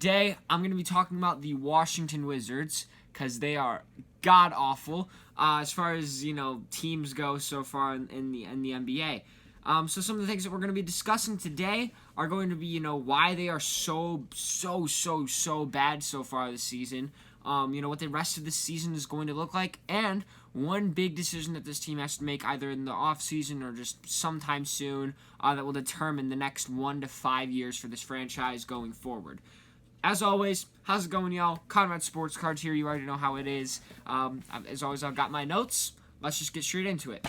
Today, I'm going to be talking about the Washington Wizards because they are god awful as far as teams go so far in the NBA. So some of the things that we're going to be discussing today are going to be why they are so bad so far this season. What the rest of the season is going to look like, and one big decision that this team has to make either in the offseason or just sometime soon that will determine the next 1 to 5 years for this franchise going forward. As always, how's it going, y'all? Conrad Sports Cards here. You already know how it is. As always, I've got my notes. Let's just get straight into it.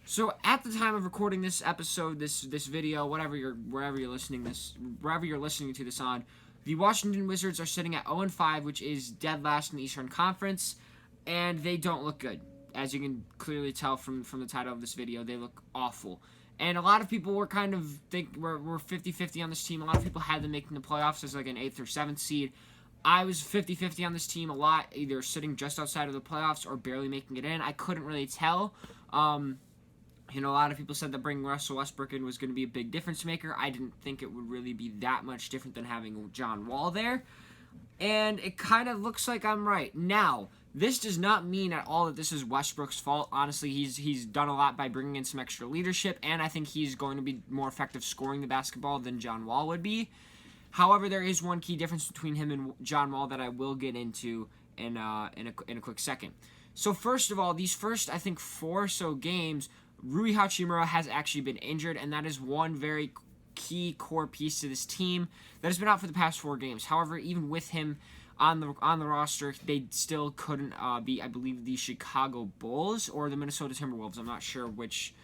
So, at the time of recording this episode, this video, wherever you're listening to this on, the Washington Wizards are sitting at 0-5, which is dead last in the Eastern Conference, and they don't look good. As you can clearly tell from the title of this video, they look awful. And a lot of people were kind of we're 50-50 on this team. A lot of people had them making the playoffs as like an 8th or 7th seed. I was 50-50 on this team a lot, either sitting just outside of the playoffs or barely making it in. I couldn't really tell. A lot of people said that bringing Russell Westbrook in was going to be a big difference maker. I didn't think it would really be that much different than having John Wall there. And it kind of looks like I'm right. Now, this does not mean at all that this is Westbrook's fault. Honestly, he's done a lot by bringing in some extra leadership, and I think he's going to be more effective scoring the basketball than John Wall would be. However, there is one key difference between him and John Wall that I will get into in a quick second. So first of all, these first, I think, 4 or so games, Rui Hachimura has actually been injured, and that is one very key core piece to this team that has been out for the past 4 games. However, even with him on the roster, they still couldn't beat, I believe, the Chicago Bulls or the Minnesota Timberwolves. I'm not sure which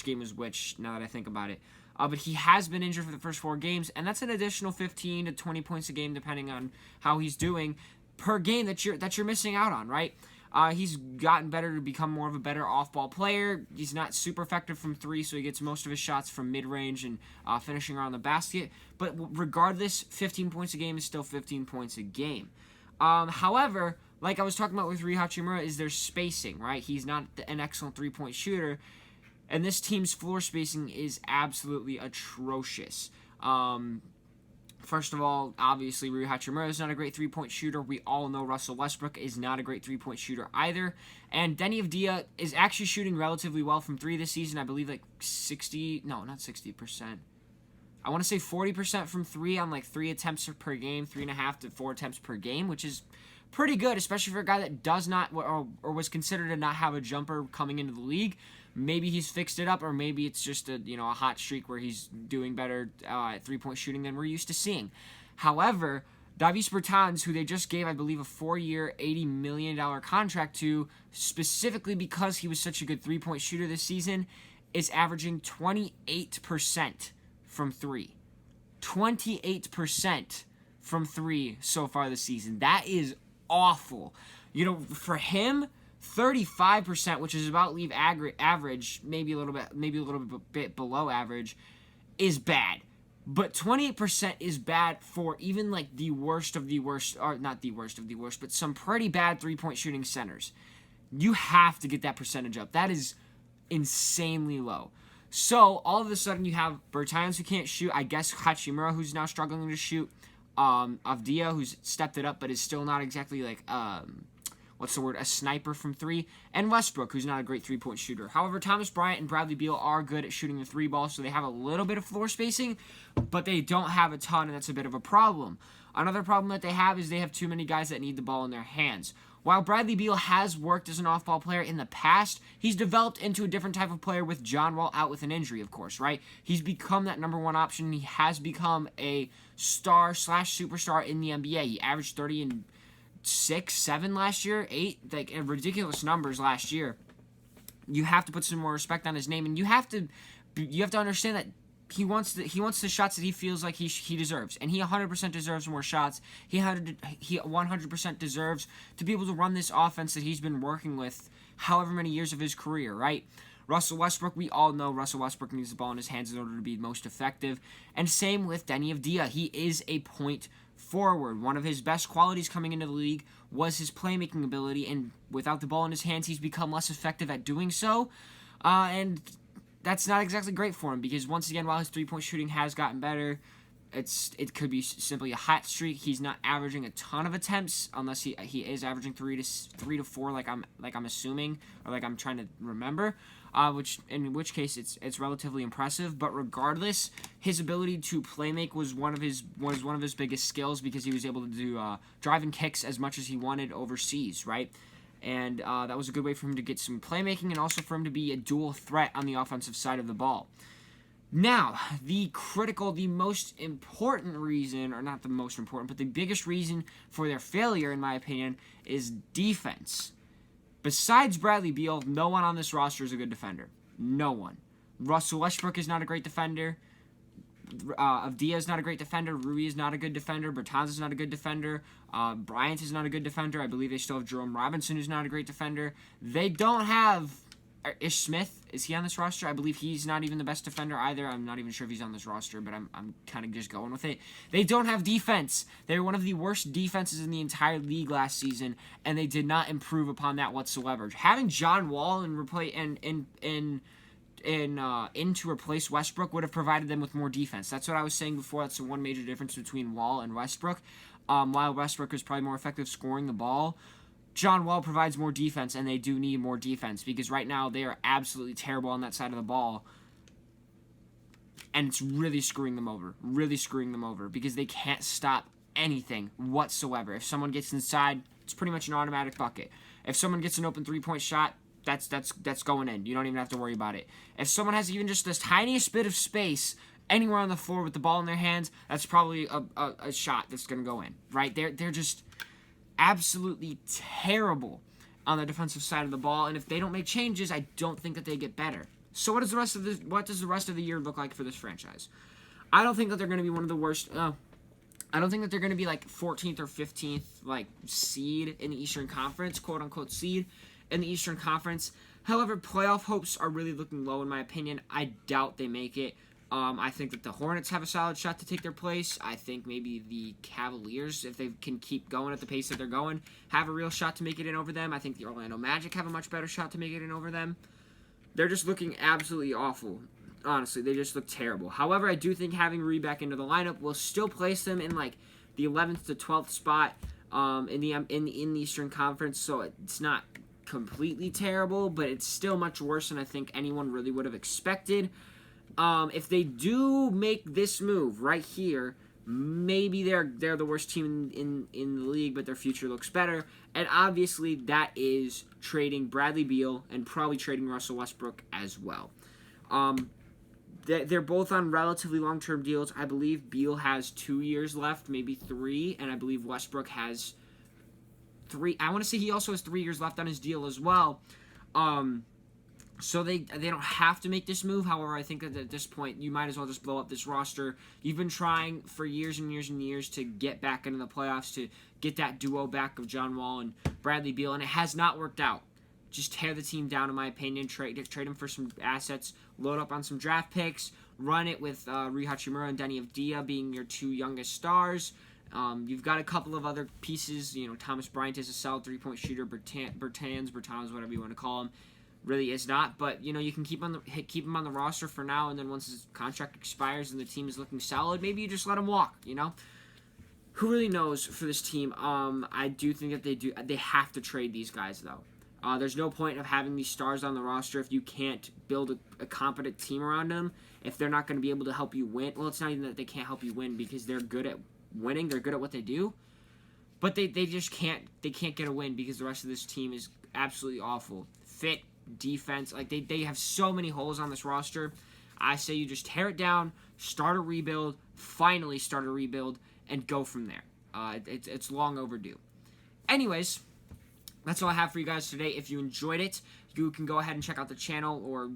game is which now that I think about it. But he has been injured for the first 4 games, and that's an additional 15 to 20 points a game, depending on how he's doing per game that you're missing out on, right? He's gotten better to become more of a better off-ball player. He's not super effective from 3, so he gets most of his shots from mid-range and finishing around the basket. But regardless, 15 points a game is still 15 points a game. However, like I was talking about with Rui Hachimura, is their spacing, right? He's not an excellent three-point shooter, and this team's floor spacing is absolutely atrocious. First of all, obviously, Rui Hachimura is not a great three-point shooter. We all know Russell Westbrook is not a great three-point shooter either. And Denny Avdia is actually shooting relatively well from 3 this season. I believe like 60%. I want to say 40% from 3 on like 3 attempts per game, 3.5 to 4 attempts per game, which is pretty good, especially for a guy that does not or was considered to not have a jumper coming into the league. Maybe he's fixed it up, or maybe it's just a hot streak where he's doing better at three-point shooting than we're used to seeing. However, Davis Bertons, who they just gave, I believe, a 4-year, $80 million contract to, specifically because he was such a good three-point shooter this season, is averaging 28% from 3. 28% from 3 so far this season. That is awful. For him, 35%, which is about league average, maybe a little bit below average, is bad. But 28% is bad for even like the worst of the worst, or not the worst of the worst, but some pretty bad three-point shooting centers. You have to get that percentage up. That is insanely low. So all of a sudden you have Bertons who can't shoot. I guess Hachimura, who's now struggling to shoot. Avdia, who's stepped it up but is still not exactly like a sniper from 3, and Westbrook, who's not a great three-point shooter. However, Thomas Bryant and Bradley Beal are good at shooting the 3 ball, so they have a little bit of floor spacing, but they don't have a ton, and that's a bit of a problem. Another problem that they have is they have too many guys that need the ball in their hands. While Bradley Beal has worked as an off-ball player in the past, he's developed into a different type of player with John Wall out with an injury, of course, right? He's become that number 1 option. He has become a star/superstar in the NBA. He averaged 30 and 6, 7 last year, 8, like ridiculous numbers last year. You have to put some more respect on his name, and you have to understand that he wants the shots that he feels like he deserves, and he 100% deserves more shots. He 100% deserves to be able to run this offense that he's been working with however many years of his career, right? Russell Westbrook, we all know Russell Westbrook needs the ball in his hands in order to be most effective, and same with Denny Avdia. He is a point forward. One of his best qualities coming into the league was his playmaking ability, and without the ball in his hands, he's become less effective at doing so, and that's not exactly great for him, because once again, while his three-point shooting has gotten better, it could be simply a hot streak. He's not averaging a ton of attempts unless he is averaging 3 to 4, like I'm assuming, or like I'm trying to remember. In which case it's relatively impressive. But regardless, his ability to play make was one of his biggest skills, because he was able to do driving kicks as much as he wanted overseas, right? And that was a good way for him to get some playmaking, and also for him to be a dual threat on the offensive side of the ball. Now, the most important reason, or not the most important, but the biggest reason for their failure, in my opinion, is defense. Besides Bradley Beal, no one on this roster is a good defender. No one. Russell Westbrook is not a great defender. Avdia is not a great defender. Rui is not a good defender. Bertons is not a good defender. Bryant is not a good defender. I believe they still have Jerome Robinson, who's not a great defender. They don't have Ish Smith. Is he on this roster? I believe he's not even the best defender either. I'm not even sure if he's on this roster, but I'm kind of just going with it. They don't have defense. They're one of the worst defenses in the entire league last season, and they did not improve upon that whatsoever. Having John Wall in to replace Westbrook would have provided them with more defense. That's what I was saying before. That's the one major difference between Wall and Westbrook. While Westbrook is probably more effective scoring the ball, John Wall provides more defense, and they do need more defense, because right now they are absolutely terrible on that side of the ball, and it's really screwing them over, because they can't stop anything whatsoever. If someone gets inside, it's pretty much an automatic bucket. If someone gets an open three-point shot, that's going in. You don't even have to worry about it. If someone has even just the tiniest bit of space anywhere on the floor with the ball in their hands, that's probably a shot that's going to go in, right? They're just absolutely terrible on the defensive side of the ball, and if they don't make changes, I don't think that they get better. So what does the rest of the year look like for this franchise? I don't think that they're going to be one of the worst. I don't think that they're going to be like 14th or 15th like seed in the Eastern Conference, quote unquote seed in the Eastern Conference. However, playoff hopes are really looking low in my opinion. I doubt they make it. I think that the Hornets have a solid shot to take their place. I think maybe the Cavaliers, if they can keep going at the pace that they're going, have a real shot to make it in over them. I think the Orlando Magic have a much better shot to make it in over them. They're just looking absolutely awful. Honestly, they just look terrible. However, I do think having Rui back into the lineup will still place them in like the 11th to 12th spot in the Eastern Conference. So it's not completely terrible, but it's still much worse than I think anyone really would have expected. If they do make this move right here, maybe they're the worst team in the league, but their future looks better. And obviously that is trading Bradley Beal and probably trading Russell Westbrook as well. They're both on relatively long-term deals. I believe Beal has 2 years left, maybe 3, and I believe Westbrook has 3. I want to say he also has 3 years left on his deal as well. So they don't have to make this move. However, I think that at this point, you might as well just blow up this roster. You've been trying for years and years and years to get back into the playoffs, to get that duo back of John Wall and Bradley Beal, and it has not worked out. Just tear the team down, in my opinion. Trade them for some assets. Load up on some draft picks. Run it with Rui Hachimura and Denny Avdia being your 2 youngest stars. You've got a couple of other pieces. You know, Thomas Bryant is a solid three-point shooter. Bertons, whatever you want to call him, really is not. But you know, you can keep him on the roster for now, and then once his contract expires and the team is looking solid, maybe you just let him walk. You know, who really knows for this team? I do think that they have to trade these guys though. There's no point of having these stars on the roster if you can't build a competent team around them. If they're not going to be able to help you win, well, it's not even that they can't help you win, because they're good at winning. They're good at what they do, but they just can't get a win because the rest of this team is absolutely awful. Fit, defense, like they have so many holes on this roster. I say you just tear it down, start a rebuild, finally start a rebuild, and go from there. It's long overdue. Anyways, that's all I have for you guys today. If you enjoyed it, you can go ahead and check out the channel, or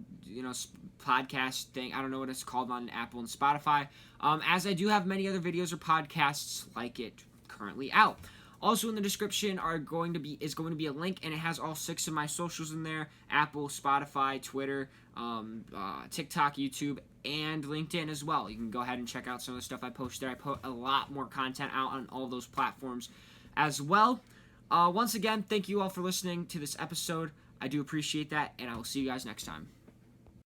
podcast thing. I don't know what it's called on Apple and Spotify. As I do have many other videos or podcasts like it currently out. Also in the description is going to be a link, and it has all 6 of my socials in there: Apple, Spotify, Twitter, TikTok, YouTube, and LinkedIn as well. You can go ahead and check out some of the stuff I post there. I put a lot more content out on all those platforms as well. Once again, thank you all for listening to this episode. I do appreciate that, and I will see you guys next time.